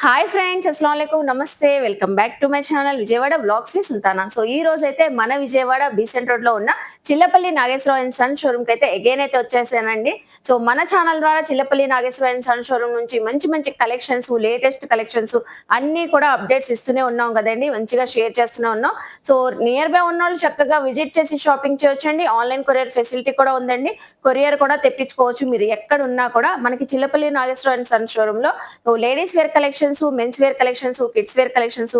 Hi friends, అస్సలాముఅలైకుం, నమస్తే. Welcome back to my channel Vijayawada vlogs with Sultana. So ఈ రోజు అయితే మన విజయవాడ బీసెంట్ రోడ్ లో ఉన్న Chillapalli Nageswararao and son showroom కి అయితే అగైన్ అయితే వచ్చేసానండి. సో మన ఛానల్ ద్వారా Chillapalli Nageswararao and son showroom నుంచి మంచి మంచి కలెక్షన్స్, లేటెస్ట్ కలెక్షన్స్ అన్ని కూడా అప్డేట్స్ ఇస్తూనే ఉన్నాం కదండి, మంచిగా షేర్ చేస్తూనే ఉన్నాం. సో నియర్ బై ఉన్న వాళ్ళు చక్కగా విజిట్ చేసి షాపింగ్ చేయొచ్చండి. ఆన్లైన్ కొరియర్ ఫెసిలిటీ కూడా ఉందండి. కొరియర్ కూడా తెప్పించుకోవచ్చు. మీరు ఎక్కడ ఉన్నా కూడా మనకి Chillapalli Nageswararao and son showroom లో ladies wear collection, men's wear collections, kids wear collections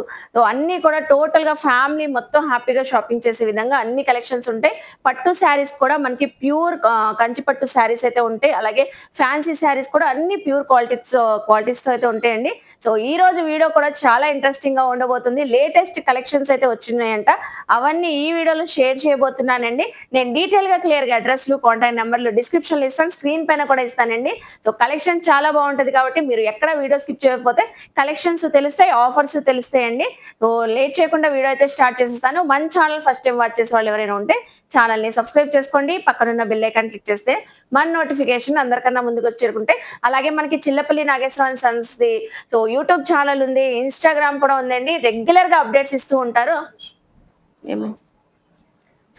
అన్ని కూడా టోటల్ గా ఫ్యామిలీ మొత్తం హ్యాపీగా షాపింగ్ చేసే విధంగా అన్ని కలెక్షన్స్ ఉంటాయి. పట్టు శారీస్ కూడా మనకి ప్యూర్ కంచి పట్టు శారీస్ అయితే ఉంటాయి. అలాగే ఫ్యాన్సీ శారీస్ కూడా అన్ని ప్యూర్ క్వాలిటీస్ తో అయితే ఉంటాయండి. సో ఈ రోజు వీడియో కూడా చాలా ఇంట్రెస్టింగ్ గా ఉండబోతుంది. లేటెస్ట్ కలెక్షన్స్ అయితే వచ్చినాయంట, అవన్నీ ఈ వీడియోలో షేర్ చేయబోతున్నానండి. నేను డీటెయిల్ గా క్లియర్ గా అడ్రస్లు, కాంటాక్ట్ నెంబర్లు డిస్క్రిప్షన్ లో ఇస్తాను, స్క్రీన్ పైన కూడా ఇస్తానండి. సో కలెక్షన్ చాలా బాగుంటది కాబట్టి మీరు ఎక్కడ వీడియో స్కిప్ చేయకపోతే కలెక్షన్స్ తెలుస్తాయి, ఆఫర్స్ తెలుస్తాయండి. సో లేట్ చేయకుండా వీడియో అయితే స్టార్ట్ చేసేస్తాను. మన ఛానల్ ఫస్ట్ టైం వాచ్ చేసే వాళ్ళు ఎవరైనా ఉంటే ఛానల్ ని సబ్స్క్రైబ్ చేసుకోండి. పక్కనున్న బెల్ ఐకాన్ క్లిక్ చేస్తే మన నోటిఫికేషన్ అందరికన్నా ముందుకు వచ్చేరుకుంటే, అలాగే మనకి చిల్లపల్లి నాగేశ్వరరావు సన్స్ ది సో యూట్యూబ్ ఛానల్ ఉంది, ఇన్స్టాగ్రామ్ కూడా ఉందండి. రెగ్యులర్ గా అప్డేట్స్ ఇస్తూ ఉంటారు.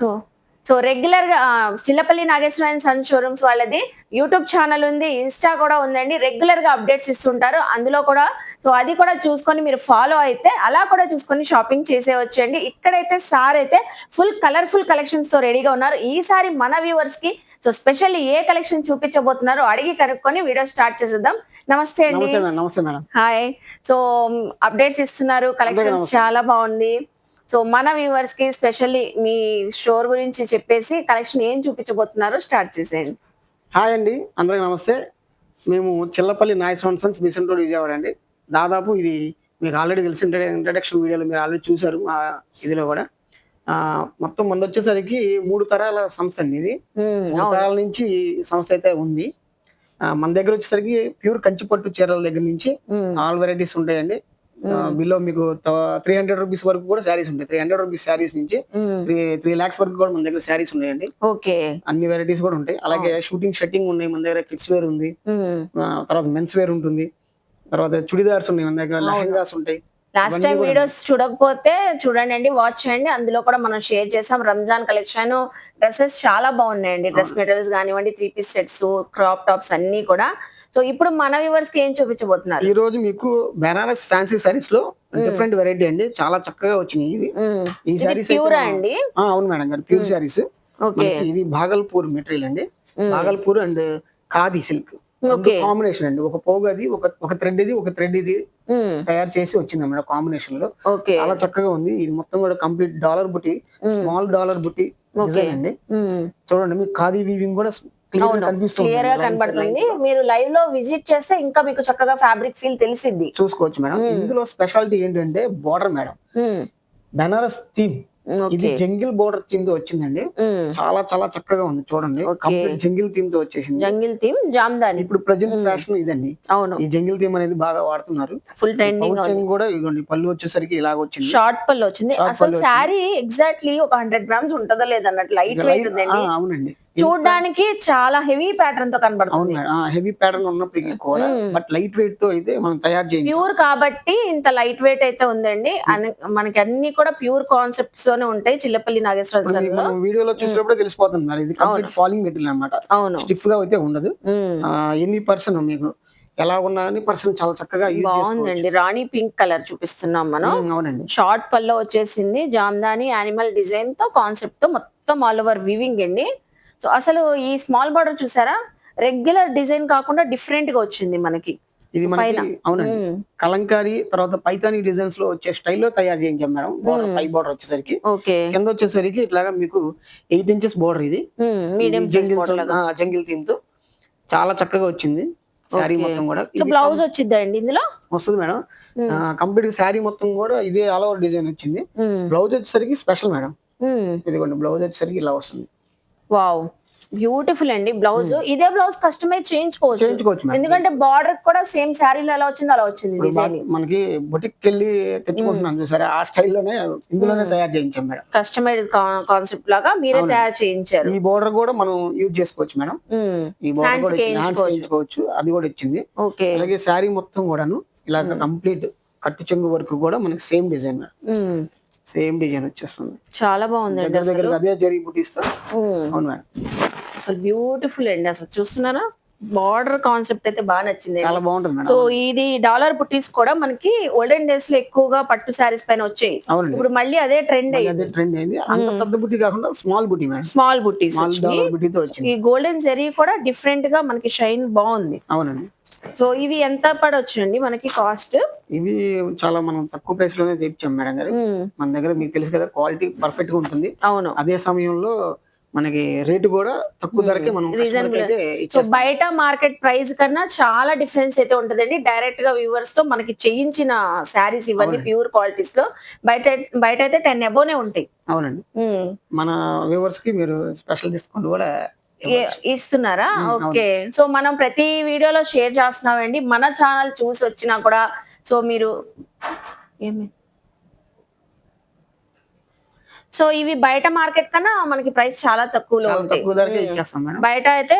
సో సో రెగ్యులర్ గా చిల్లపల్లి నాగేశ్వరరావు సన్ షోరూమ్స్ వాళ్ళది యూట్యూబ్ ఛానల్ ఉంది, ఇన్స్టా కూడా ఉందండి. రెగ్యులర్ గా అప్డేట్స్ ఇస్తుంటారు అందులో కూడా. సో అది కూడా చూసుకొని మీరు ఫాలో అయితే అలా కూడా చూసుకొని షాపింగ్ చేసేవచ్చండి. ఇక్కడైతే సార్ అయితే ఫుల్ కలర్ఫుల్ కలెక్షన్స్ తో రెడీగా ఉన్నారు. ఈసారి మన వ్యూవర్స్ కి సో స్పెషల్లీ ఏ కలెక్షన్ చూపించబోతున్నారో అడిగి కనుక్కొని వీడియో స్టార్ట్ చేసేద్దాం. నమస్తే అండి. హాయ్. సో అప్డేట్స్ ఇస్తున్నారు, కలెక్షన్స్ చాలా బాగుంది. సో మన వ్యూవర్స్ కి స్పెషల్లీ మీ స్టోర్ గురించి చెప్పేసి కలెక్షన్ ఏం చూపించబోతున్నారో స్టార్ట్ చేసేయండి. హాయ్ అండి, అందరికి నమస్తే. మేము Chillapalli Nageswara Rao sons Besant road Vijayawada అండి. దాదాపు ఇది మీకు ఆల్రెడీ తెలిసి ఇంట్రడక్షన్ వీడియోలో మీరు ఆల్రెడీ చూసారు. ఇదిలో కూడా మొత్తం మంది వచ్చేసరికి 3 తరాల సంస్థ అండి. ఇది 3 తరాల నుంచి సంస్థ అయితే ఉంది. మన దగ్గర వచ్చేసరికి ప్యూర్ కంచిపట్టు చీరల దగ్గర నుంచి ఆల్ వెరైటీస్ ఉంటాయండి. బిలో మీకు 300 రూపీస్ వరకు కూడా శారీస్ ఉంటాయి. 300 రూపీస్ శారీస్ నుంచి 3 lakhs వరకు కూడా మన దగ్గర శారీస్ ఉన్నాయండి. అన్ని వెరైటీస్ కూడా ఉంటాయి. అలాగే షూటింగ్ షర్టింగ్ ఉన్నాయి మన దగ్గర, కిడ్స్ వేర్ ఉంది, తర్వాత మెన్స్ వేర్ ఉంటుంది, తర్వాత చుడిదార్స్ ఉన్నాయి మన దగ్గర, లెహంగాస్ ఉంటాయి. లాస్ట్ టైం వీడియోస్ చూడకపోతే చూడండి, వాచ్ చేయండి. అందులో కూడా మనం షేర్ చేసాం రంజాన్ కలెక్షన్. డ్రెస్సెస్ చాలా బాగున్నాయండి. డ్రెస్ మెటీరియల్స్ కానివ్వండి, 3 పీస్ సెట్స్, క్రాప్ టాప్స్ అన్ని కూడా. సో ఇప్పుడు మన వ్యూవర్స్ కి ఏం చూపించబోతున్నారు? ఈ రోజు మీకు బెనారస్ ఫ్యాన్సీ సారీస్ లో డిఫరెంట్ వెరైటీ అండి, చాలా చక్కగా వచ్చినాయి. ఇవి ఈ సారీస్ ప్యూర్ అండి? అవును మేడం గారు, ప్యూర్ సారీస్. ఇది భాగల్పూర్ మెటీరియల్ అండి. Bhagalpur and khadi silk combination అండి. ఒక పోగు అది, ఒక థ్రెడ్ ఇది, ఒక థ్రెడ్ ఇది తయారు చేసి వచ్చింది అన్నమాట కాంబినేషన్ లో. చాలా చక్కగా ఉంది. ఇది మొత్తం కూడా కంప్లీట్ డాలర్ బుట్టి, స్మాల్ డాలర్ బుట్టి డిజైన్ అండి. చూడండి, మీకు ఖాదీ వీవింగ్ కూడా క్లియర్ గా కనబడుతుంది. మీరు లైవ్ లో విజిట్ చేస్తే ఇంకా మీకు చక్కగా ఫ్యాబ్రిక్ ఫీల్ తెలిసింది, చూసుకోవచ్చు మేడం. ఇందులో స్పెషాలిటీ ఏంటంటే బోర్డర్ మేడం, బెనారస్ థీమ్. ఇది జంగిల్ బోర్డర్ థీమ్ తో వచ్చిందండి. చాలా చాలా చక్కగా ఉంది. చూడండి, కంప్లీట్ జంగిల్ థీమ్ తో వచ్చేసింది. జంగిల్ థీమ్ జామ్దాని ఇప్పుడు ప్రెజెంట్ ఫ్యాషన్ ఇదండి. అవును, ఈ జంగిల్ థీమ్ అనేది బాగా వాడుతున్నారు. ఫుల్ ట్రెండింగ్ కూడా. ఇదిగోండి, పళ్ళు వచ్చేసరికి ఇలాగ వచ్చింది, షార్ట్ పళ్ళు వచ్చింది. అసలు శారీ ఎగ్జాక్ట్లీ ఒక 100 grams ఉంటుందో లేదన్నట్టు లైట్ వెయిట్ ఉందండి. అవునండి, చూడడానికి చాలా హెవీ ప్యాటర్న్ తో కనబడుతుంది. హెవీ ప్యాటర్న్ ఉన్నప్పటికీ కూడా బట్ లైట్ వెయిట్ తో అయితే మనం తయారు చేయాలి. ప్యూర్ కాబట్టి ఇంత లైట్ వెయిట్ అయితే ఉందండి. మనకి అన్ని కూడా ప్యూర్ కాన్సెప్ట్స్ తోనే ఉంటాయి చిల్లపల్లి నాగేశ్వరరావు. వీడియోలో చూసినప్పుడు తెలిసిపోతుంది మరి, ఇది కంప్లీట్ ఫాలింగ్ మెటీరియల్ అన్నమాట. స్టిఫ్ గా అయితే ఉండదు. ఎనీ పర్సన్ మీకు ఎలా ఉన్నా పర్సన్ చాలా చక్కగా బాగుందండి. రాణి పింక్ కలర్ చూపిస్తున్నాం మనం. అవునండి, షార్ట్ పల్లో వచ్చేసింది. జామ్దాని యానిమల్ డిజైన్ తో కాన్సెప్ట్ తో మొత్తం ఆల్ ఓవర్ వీవింగ్ అండి. సో అసలు ఈ స్మాల్ బార్డర్ చూసారా, రెగ్యులర్ డిజైన్ కాకుండా డిఫరెంట్ గా వచ్చింది మనకి. ఇది అవునండి, కలంకారీ తర్వాత పైతానీ డిజైన్స్ లో వచ్చే స్టైల్లో తయారు చేయించాం మేడం. పై బార్డర్ వచ్చేసరికి, కింద వచ్చేసరికి ఇట్లాగా మీకు 8 inches బార్డర్. ఇది జంగిల్ థీమ్ తో చాలా చక్కగా వచ్చింది. శారీ మొత్తం కూడా బ్లౌజ్ వచ్చిందండి ఇందులో వస్తుంది మేడం. కంప్లీట్ శారీ మొత్తం కూడా ఇదే ఆల్ ఓవర్ డిజైన్ వచ్చింది. బ్లౌజ్ వచ్చేసరికి స్పెషల్ మేడం. ఇదిగోండి, బ్లౌజ్ వచ్చేసరికి ఇలా వస్తుంది. వావ్, బ్యూటిఫుల్ అండి. బ్లౌజ్ ఇదే బ్లౌజ్ కస్టమైజ్ చేయించుకోవచ్చు, ఎందుకంటే బార్డర్ కూడా సేమ్ శారీలో ఎలా వచ్చిందో అలా వచ్చింది డిజైన్. మనకి బొటిక్ వెళ్ళి తెచ్చుకుంటున్నాం చూసారా, ఆ స్టైల్లోనే ఇందులోనే తయారు చేయించాం మేడం. కస్టమైజ్ కాన్సెప్ట్ లాగా మీరే తయారు చేయించారు. ఈ బోర్డర్ కూడా మనం యూజ్ చేసుకోవచ్చు మేడం. ఈ బోర్డర్ కూడా చేయించుకోవచ్చు, అది కూడా వచ్చింది. అలాగే శారీ మొత్తం కూడాను ఇలా కంప్లీట్ కట్టు చెంగు వరకు కూడా మనకి సేమ్ డిజైన్ వచ్చేస్తుంది. చాలా బాగుందండి. దగ్గర అదే జరీ బుటీస్ తో. అవును మేడం, అసలు బ్యూటిఫుల్ అండి. అసలు చూస్తున్నారా, బార్డర్ కాన్సెప్ట్ అయితే బాగా నచ్చింది. చాలా బాగుంటుంది మేడం. సో ఇది డాలర్ బుటీస్ కూడా మనకి ఓల్డెన్ డేస్ లో ఎక్కువగా పట్టు శారీస్ పైన వచ్చాయి. అవునండి, ఇప్పుడు మళ్ళీ అదే ట్రెండ్ అయ్యింది. అంత పెద్ద బుట్టి కాకుండా స్మాల్ బుట్టి మేడం, స్మాల్ బుటీస్ స్మాల్ డాలర్ బుట్టితో వచ్చింది. ఈ గోల్డెన్ జరీ కూడా డిఫరెంట్ గా మనకి షైన్ బాగుంది. అవునండి. సో ఇవి ఎంత పడవచ్చు అండి మనకి కాస్ట్? ఇవి చాలా మనం తక్కువ ప్రైస్ లోనే తెచ్చాం మేడం గారు. మన దగ్గర మీకు తెలుసు కదా, క్వాలిటీ పర్ఫెక్ట్ గా ఉంటుంది. అవును, అదే సమయంలో మనకి రేటు కూడా తక్కువ ధరకే మనం రీజనబుల్. సో బయట మార్కెట్ ప్రైస్ కన్నా చాలా డిఫరెన్స్ అయితే ఉంటదండి. డైరెక్ట్ గా వ్యూవర్స్ తో మనకి చేయించిన శారీస్ ఇవన్నీ ప్యూర్ క్వాలిటీస్ లో బయట అయితే 10 అబోనే ఉంటాయి. అవునండి, మన వ్యూవర్స్ కి మీరు స్పెషల్ డిస్కౌంట్ కూడా ఇస్తున్నారా? ఓకే. సో మనం ప్రతి వీడియోలో షేర్ చేస్తున్నామండి. మన ఛానల్ చూసి వచ్చినా కూడా సో మీరు సో ఇవి బయట మార్కెట్ కన్నా మనకి ప్రైస్ చాలా తక్కువలో ఉంటాయి. బయట అయితే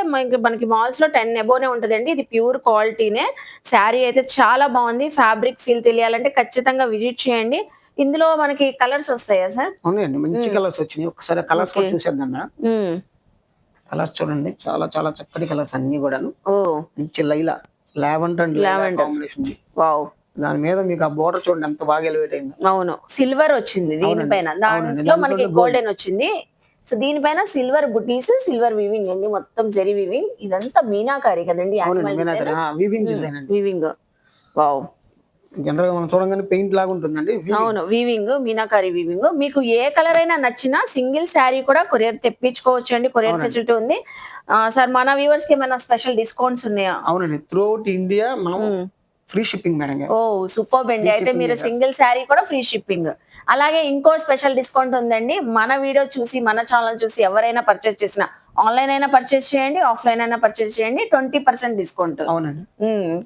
మనకి మాల్స్ లో 10 అబోనే ఉంటదండి. ఇది ప్యూర్ క్వాలిటీనే. శారీ అయితే చాలా బాగుంది. ఫ్యాబ్రిక్ ఫీల్ తెలియాలంటే ఖచ్చితంగా విజిట్ చేయండి. ఇందులో మనకి కలర్స్ వస్తాయా సార్? అవునండి, మంచి కలర్స్ వచ్చినాయి. ఒకసారి కలర్స్ కూడా చూసేద్దాం మేడం. కలర్స్ చూడండి, చాలా చాలా చక్కటి కలర్స్ అన్ని కూడాను. మంచి Laila lavender and combination. Wow, దాని మీద మీకు ఆ బోర్డర్ చూడండి ఎంత బాగా ఎలివేట్ అయింది. అవును, సిల్వర్ వచ్చింది దీనిపైన, దాంట్లో మనకి గోల్డెన్ వచ్చింది. సో దీనిపైన సిల్వర్ బుటీస్, సిల్వర్ వీవింగ్ అండి, మొత్తం జరీ వీవింగ్. ఇదంతా మీనాకారి కదండి, వీవింగ్. వావ్, జనరల్ గా మనం చూడంగానే పెయింట్ లాగా ఉంటుందండి. అవును, వీవింగ్, మీనాకారి వీవింగ్. మీకు ఏ కలర్ అయినా నచ్చినా సింగిల్ శారీ కూడా కొరియర్ తెప్పించుకోవచ్చు అండి. కొరియర్ ఫెసిలిటీ ఉంది. సార్ మన వ్యూవర్స్ కి ఏమైనా స్పెషల్ డిస్కౌంట్స్ ఉన్నాయా? అవునండి, త్రూ అవుట్ ఇండియా మనం ఫ్రీ షిప్పింగ్ మేడం. ఓ సూపర్ అండి. అయితే మీరు సింగిల్ శారీ కూడా ఫ్రీ షిప్పింగ్. అలాగే ఇంకో స్పెషల్ డిస్కౌంట్ ఉందండి. మన వీడియో చూసి మన ఛానల్ చూసి ఎవరైనా పర్చేస్ చేసినా, ఆన్లైన్ అయినా పర్చేస్ చేయండి, ఆఫ్లైన్ అయినా పర్చేస్ చేయండి, 20% డిస్కౌంట్. అవునండి,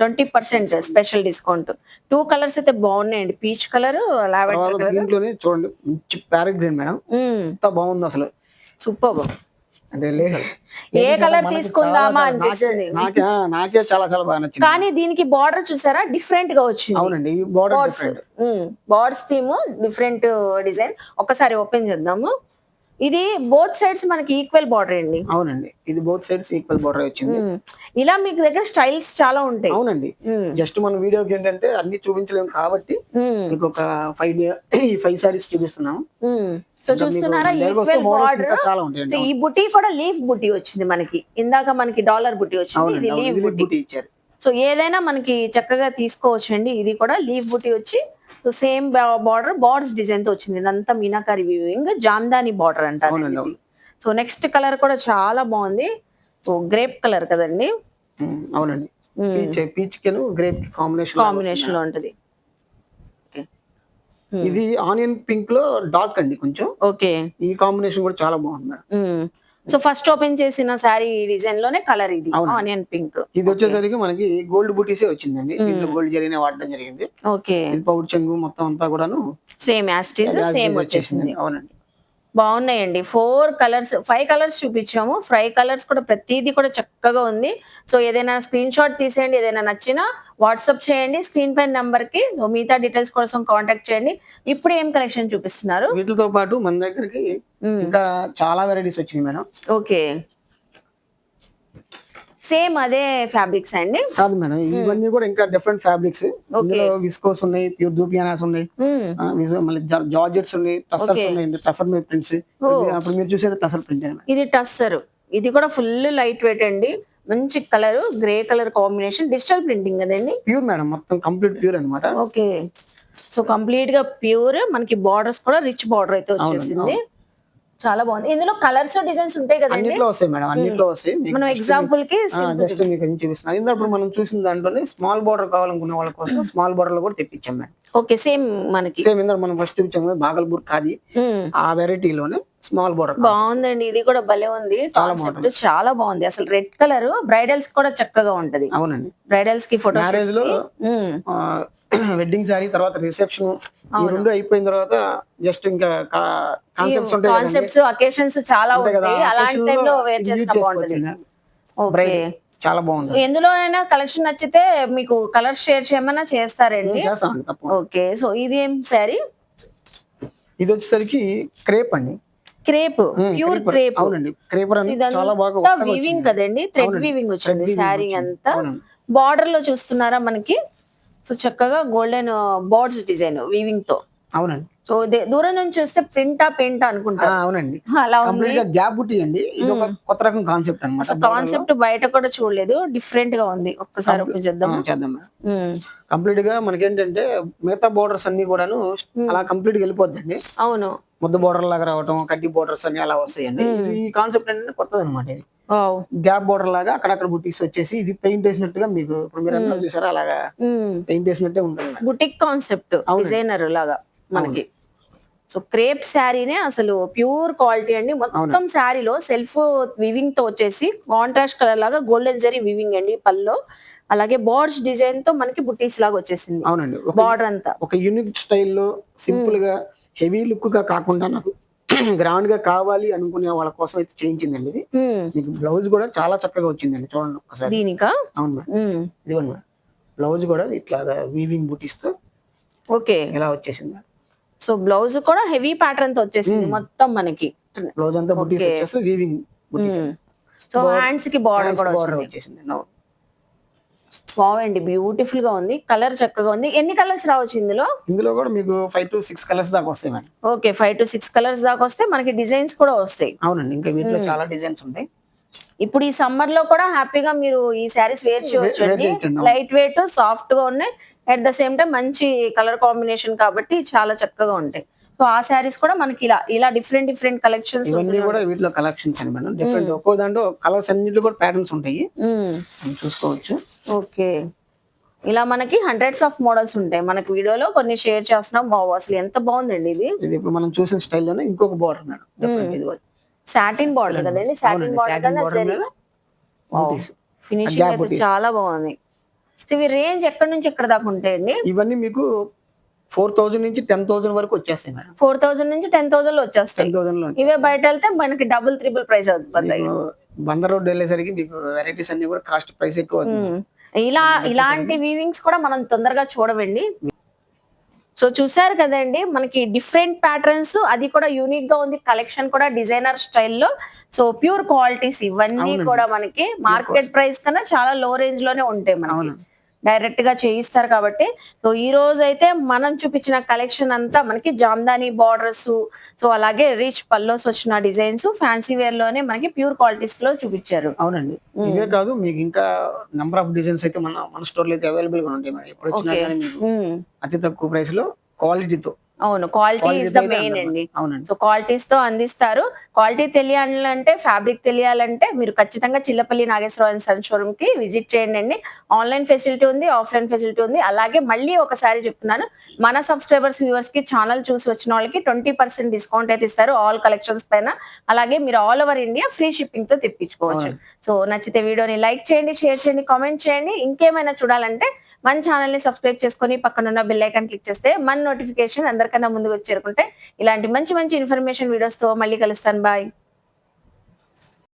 20% స్పెషల్ డిస్కౌంట్. 2 కలర్స్ అయితే బాగున్నాయండి, పీచ్ కలర్, లావెండర్ కలర్. దీంట్లోనే చూడండి మంచి ప్యారెట్ గ్రీన్ మేడం, ఎంత బాగుంది అసలు, సూపర్. అంటే ఏ కలర్ తీసుకుందామా అనిపిస్తుంది నాకే చాలా చాలా బాగా నచ్చింది. కానీ దీనికి బార్డర్ చూసారా, డిఫరెంట్ గా వచ్చింది. అవునండి, బార్డర్స్ థీమ్ డిఫరెంట్ డిజైన్. ఒకసారి ఓపెన్ చేద్దాము. ఇది బోత్ సైడ్స్ మనకి ఈక్వల్ బార్డర్ అండి. అవునండి, ఇది బోత్ సైడ్స్ ఈక్వల్ బార్డర్ వచ్చింది. ఇలా మీకు దగ్గర స్టైల్స్ చాలా ఉంటాయి. అవునండి, జస్ట్ మన వీడియోకి ఏంటంటే అన్ని చూపించలేము కాబట్టి మీకు ఒక 5 సారీస్ చూపిస్తున్నాం. సో చూస్తున్నారా, ఈక్వల్ బార్డర్. ఈ బుటీ కూడా లీఫ్ బుటీ వచ్చింది మనకి. ఇందాక మనకి డాలర్ బుటీ వచ్చింది, ఇది లీఫ్ బుటీ ఇచ్చారు. సో ఏదైనా మనకి చక్కగా తీసుకోవచ్చు అండి. ఇది కూడా లీఫ్ బుటీ వచ్చి సో సేమ్ బార్డర్స్ డిజైన్ తో వచ్చింది. ఇదంతా మీనాకారి వీవింగ్, జామ్దాని బార్డర్ అంటారు. సో నెక్స్ట్ కలర్ కూడా చాలా బాగుంది. సో గ్రేప్ కలర్ కదండి. అవునండి, పీచ్ కెను గ్రేప్ కాంబినేషన్ లో ఉంటది. ఇది ఆనియన్ పింక్ లో డార్క్ అండి కొంచెం. ఓకే, ఈ కాంబినేషన్ కూడా చాలా బాగుంది మేడం. సో ఫస్ట్ ఓపెన్ చేసిన శారీ డిజైన్ లోనే కలర్ ఇది, ఆనియన్ పింక్. ఇది వచ్చేసరికి మనకి గోల్డ్ బుటీసే వచ్చిందండి. దీంట్లో గోల్డ్ జరీనే వాడడం జరిగింది. ఓకే, పౌడ్ చెంగు మొత్తం అంతా కూడాను సేమ్ యాస్టీజ్ సేమ్ వచ్చేసింది. అవునండి, బాగున్నాయండి. 5 కలర్స్ చూపించాము. 5 కలర్స్ కూడా ప్రతిదీ కూడా చక్కగా ఉంది. సో ఏదైనా స్క్రీన్ షాట్ తీసేయండి, ఏదైనా నచ్చినా వాట్సాప్ చేయండి స్క్రీన్ పైన నంబర్ కి. సో మిగతా డీటెయిల్స్ కోసం కాంటాక్ట్ చేయండి. ఇప్పుడు ఏం కలెక్షన్ చూపిస్తున్నారు? వీటితో పాటు మన దగ్గరికి ఇంకా చాలా వెరైటీస్ వచ్చినాయి మేడం. ఓకే, సేమ్ అదే ఫ్యాబ్రిక్స్ అండి? కాదు మేడం, ఇవన్నీ కూడా ఇంకా డిఫరెంట్ ఫ్యాబ్రిక్స్. విస్కోస్ ఉన్నాయి, ప్యూర్ దూపియానాస్ ఉన్నాయి, మళ్ళీ జార్జెట్స్ ఉన్నాయి, టసర్స్ ఉన్నాయి, టసర్ మీద ప్రింట్స్. అప్పుడు మీరు చూసేది టసర్ ప్రింట్. ఇది టస్సర్, ఇది కూడా ఫుల్ లైట్ వెయిట్ అండి. మంచి colour, grey colour combination, digital printing కదండి? ప్యూర్ మేడం, మొత్తం కంప్లీట్ ప్యూర్ అనమాట. ఓకే, సో కంప్లీట్ గా ప్యూర్. మనకి బార్డర్స్ కూడా రిచ్ బార్డర్ అయితే వచ్చేసింది. చాలా బాగుంది. ఇందులో కలర్స్ డిజైన్స్ ఉంటాయి కదండి? అన్నిట్లో వస్తాయి మేడం, అన్నిట్లో వస్తాయి. మనం ఎగ్జాంపుల్ కి జస్ట్ మీకు చూపిస్తున్నాను. ఇందాక మనం చూసిన దాంట్లోనే స్మాల్ బార్డర్ కావాలనుకున్న వాళ్ళ కోసం స్మాల్ బార్డర్ లో కూడా తెప్పించాం మేడం. ఓకే, సేమ్ మనకి సేమ్ ఇందాక మనం ఫస్ట్ ఇచ్చాము బాగల్పూర్ ఖాదీ, ఆ వెరైటీలోనే స్మాల్ బార్డర్ బాగుందండి. ఇది కూడా భలే ఉంది, కాన్సెప్ట్ చాలా బాగుంది. అసలు రెడ్ కలర్ బ్రైడల్స్ కూడా చక్కగా ఉంటది. అవునండి, బ్రైడల్స్ కి ఫోటో మ్యారేజ్ లో వెడ్డింగ్ సారీ తర్వాత రిసెప్షన్ ఈ రెండు అయిపోయిన తర్వాత జస్ట్ ఇంకా కాన్సెప్ట్స్ అకేషన్స్ చాలా ఉంటాయి. అలాంటి టైంలో వేర్ చేసిన బాగుంటది. ఓకే, చాలా సో బాగుంది. ఎందులో అయినా కలెక్షన్ నచ్చితే మీకు కలర్ షేర్ చేయమన్నా చేస్తారండి. చేస్తామండి తప్పకుండా. ఓకే. సో ఇది ఏం శారీ? ఇది వచ్చేసరికి క్రేప్ అండి. Crepe, pure crepe. అవునండి. క్రేపర్ సో అని చాలా బాగా ఇదంతా ఒత్తగా వీవింగ్ వచ్చింది. కదండి, థ్రెడ్ అవునండి. వీవింగ్ థ్రెడ్ వచ్చింది వీవింగ్ శారీ వచ్చింది. అంతా. అవునండి. బార్డర్ లో చూస్తున్నారా మనకి, సో చక్కగా గోల్డెన్ బోర్డ్స్ డిజైన్ వీవింగ్ తో. అవునండి. సో దూరం నుంచి చూస్తే ప్రింటా పెయింట్ అనుకుంటారు, అవునండి. అలా ఉంది. కంప్లీట్ గా గ్యాప్ బుట్టి అండి. ఇది ఒక కొత్త రకం కాన్సెప్ట్ అన్నమాట. అసలు కాన్సెప్ట్ బయట కూడా చూడలేదు, డిఫరెంట్ గా ఉంది. ఒక్కసారి ఓపెన్ చేద్దాం. చేద్దాం మేడం. కంప్లీట్ గా మనకేంటంటే మిగతా బోర్డర్స్ అన్ని కూడాను అలా కంప్లీట్ గా వెళ్ళిపోద్దండి. అవును. ముద్ద బోర్డర్ లాగా రావటం, కడ్డీ బోర్డర్స్ అన్ని అలా వస్తాయండి. ఈ కాన్సెప్ట్ అంటే కొత్తది అనమాట. ఇది వావ్. గ్యాప్ బోర్డర్ లాగా అక్కడక్కడ బుట్టీస్ వచ్చేసి ఇది పెయింట్ వేసినట్టుగా మీకు ఇప్పుడు మీరు అన్నారు చూసారా, అలాగా పెయింట్ వేసినట్టే ఉంటుంది. బుటిక్ కాన్సెప్ట్, డిజైనర్ లాగా మనకి. సో క్రేప్ శారీనే అసలు ప్యూర్ క్వాలిటీ అండి. మొత్తం శారీలో సెల్ఫ్ వివింగ్ తో వచ్చేసి కాంట్రాస్ట్ కలర్ లాగా గోల్డెన్ జరీ వివింగ్ అండి పల్లో. అలాగే బోర్డ్స్ డిజైన్ తో మనకి బుటీస్ లాగా వచ్చేసింది. అవునండి. బార్డర్ అంతా ఒక యూనిక్ స్టైల్లో సింపుల్ గా హెవీ లుక్ గా కాకుండా నాకు గ్రాండ్ గా కావాలి అనుకునే వాళ్ళ కోసం అయితే చేయించిందండి ఇది. మీకు బ్లౌజ్ కూడా చాలా చక్కగా వచ్చిందండి, చూడండి ఒకసారి. దీనికా? అవును మేడం. ఇదిగోండి మేడం, బ్లౌజ్ కూడా ఇట్లాగా వీవింగ్ బుటీస్ తో ఓకే ఇలా వచ్చేసింది. సో బ్లౌజ్ కూడా హెవీ ప్యాటర్న్ తో వచ్చేసింది మొత్తం మనకి. బ్లౌజ్ అంతా బుటీస్ వచ్చేస్తే వీవింగ్ బుటీస్. సో హ్యాండ్స్ కి బార్డర్ కూడా వచ్చేసింది. బాగుంది, బ్యూటిఫుల్ గా ఉంది. కలర్ చక్కగా ఉంది. ఎన్ని కలర్స్ రావచ్చు ఇందులో? ఇందులో కూడా మీకు 5 to 6 కలర్స్ దాకా వస్తాయి మేడం. ఓకే, 5 to 6 కలర్స్ దాకా వస్తే మనకి డిజైన్స్ కూడా వస్తాయి. అవునండి. ఇంకా వీటిలో చాలా డిజైన్స్ ఉంటాయి. ఇప్పుడు ఈ సమ్మర్ లో కూడా హ్యాపీగా మీరు ఈ శారీస్ వేర్ చేయొచ్చు. లైట్ వెయిట్, సాఫ్ట్ గా ఉన్నాయి. అట్ ద సేమ్ టైం మంచి కలర్ కాంబినేషన్ కాబట్టి చాలా చక్కగా ఉంటాయి. సో ఆ శారీస్ కూడా మనకి ఇలా ఇలా డిఫరెంట్ డిఫరెంట్ కలెక్షన్స్ ఇవన్నీ కూడా వీటిలో కలెక్షన్స్ అండి మేడం. డిఫరెంట్ ఒక్కో దాంట్లో కలర్స్ అన్నిటిలో కూడా ప్యాటర్న్స్ ఉంటాయి, చూసుకోవచ్చు. ఓకే, ఇలా మనకి హండ్రెడ్స్ ఆఫ్ మోడల్స్ ఉంటాయి. మనకి వీడియోలో కొన్ని షేర్ చేస్తున్నాం. బావు, అసలు ఎంత బాగుందండి ఇది. ఇది ఇప్పుడు మనం చూసిన స్టైల్లోనే ఇంకొక బార్డర్ మేడం. ఇది సాటిన్ బార్డర్ కదండి. సాటిన్ బార్డర్ కన్నా ఫినిషింగ్ అయితే చాలా బాగుంది. సో ఇవి రేంజ్ ఎక్కడి నుంచి ఎక్కడ దాకా ఉంటాయండి? ఇవన్నీ మీకు 4,000 నుంచి 10,000 వరకు వచ్చేస్తాయి మేడం. 4,000 నుంచి 10,000 లో వచ్చేస్తాయి. 10,000 లో ఇవే బయట వెళ్తే మనకి డబుల్ త్రిబుల్ ప్రైస్ అవుతుంది. బందర్ రోడ్ వెళ్ళేసరికి మీకు వెరైటీస్ అన్ని కూడా కాస్ట్ ప్రైస్ ఎక్కువ అవుతుంది. ఇలాంటి వీవింగ్స్ కూడా మనం తొందరగా చూడవండి. సో చూసారు కదండి, మనకి డిఫరెంట్ ప్యాటర్న్స్, అది కూడా యూనిక్ గా ఉంది. కలెక్షన్ కూడా డిజైనర్ స్టైల్లో. సో ప్యూర్ క్వాలిటీస్ ఇవన్నీ కూడా మనకి మార్కెట్ ప్రైస్ కన్నా చాలా లో రేంజ్ లోనే ఉంటాయి. మనకి డైరెక్ట్ గా చేయిస్తారు కాబట్టి. సో ఈ రోజు అయితే మనం చూపించిన కలెక్షన్ అంతా మనకి జామ్దాని బార్డర్స్, సో అలాగే రిచ్ పల్లోస్ వచ్చిన డిజైన్స్, ఫ్యాన్సీ వేర్ లోనే మనకి ప్యూర్ క్వాలిటీస్ లో చూపించారు. అవునండి. ఇవే కాదు, మీకు ఇంకా నంబర్ ఆఫ్ డిజైన్స్ అయితే మన స్టోర్ లో అయితే అవైలబుల్ గా ఉంటాయి మేడం. ఎప్పుడు వచ్చినా కానీ మీకు అతి తక్కువ ప్రైస్ లో క్వాలిటీతో. అవును, క్వాలిటీ ఇస్ ద మెయిన్ అండి. సో క్వాలిటీస్ తో అందిస్తారు. క్వాలిటీ తెలియాలంటే, ఫ్యాబ్రిక్ తెలియాలంటే మీరు ఖచ్చితంగా Chillapalli Nageswararao and son showroom కి విజిట్ చేయండి అండి. ఆన్లైన్ ఫెసిలిటీ ఉంది, ఆఫ్లైన్ ఫెసిలిటీ ఉంది. అలాగే మళ్ళీ ఒకసారి చెప్తున్నాను, మన సబ్స్క్రైబర్స్ వ్యూవర్స్ కి, ఛానల్ చూసి వచ్చిన వాళ్ళకి 20% డిస్కౌంట్ అయితే ఇస్తారు ఆల్ కలెక్షన్స్ పైన. అలాగే మీరు all over India free shipping తో తెప్పించుకోవచ్చు. సో నచ్చితే వీడియోని లైక్ చేయండి, షేర్ చేయండి, కామెంట్ చేయండి. ఇంకేమైనా చూడాలంటే మన ఛానల్ ని సబ్స్క్రైబ్ చేసుకొని పక్కనున్న బెల్ ఐకాన్ క్లిక్ చేస్తే మన నోటిఫికేషన్ అందరికన్నా ముందుకు చేరుకుంటే ఇలాంటి మంచి మంచి ఇన్ఫర్మేషన్ వీడియోస్ తో మళ్ళీ కలుస్తాను. బాయ్.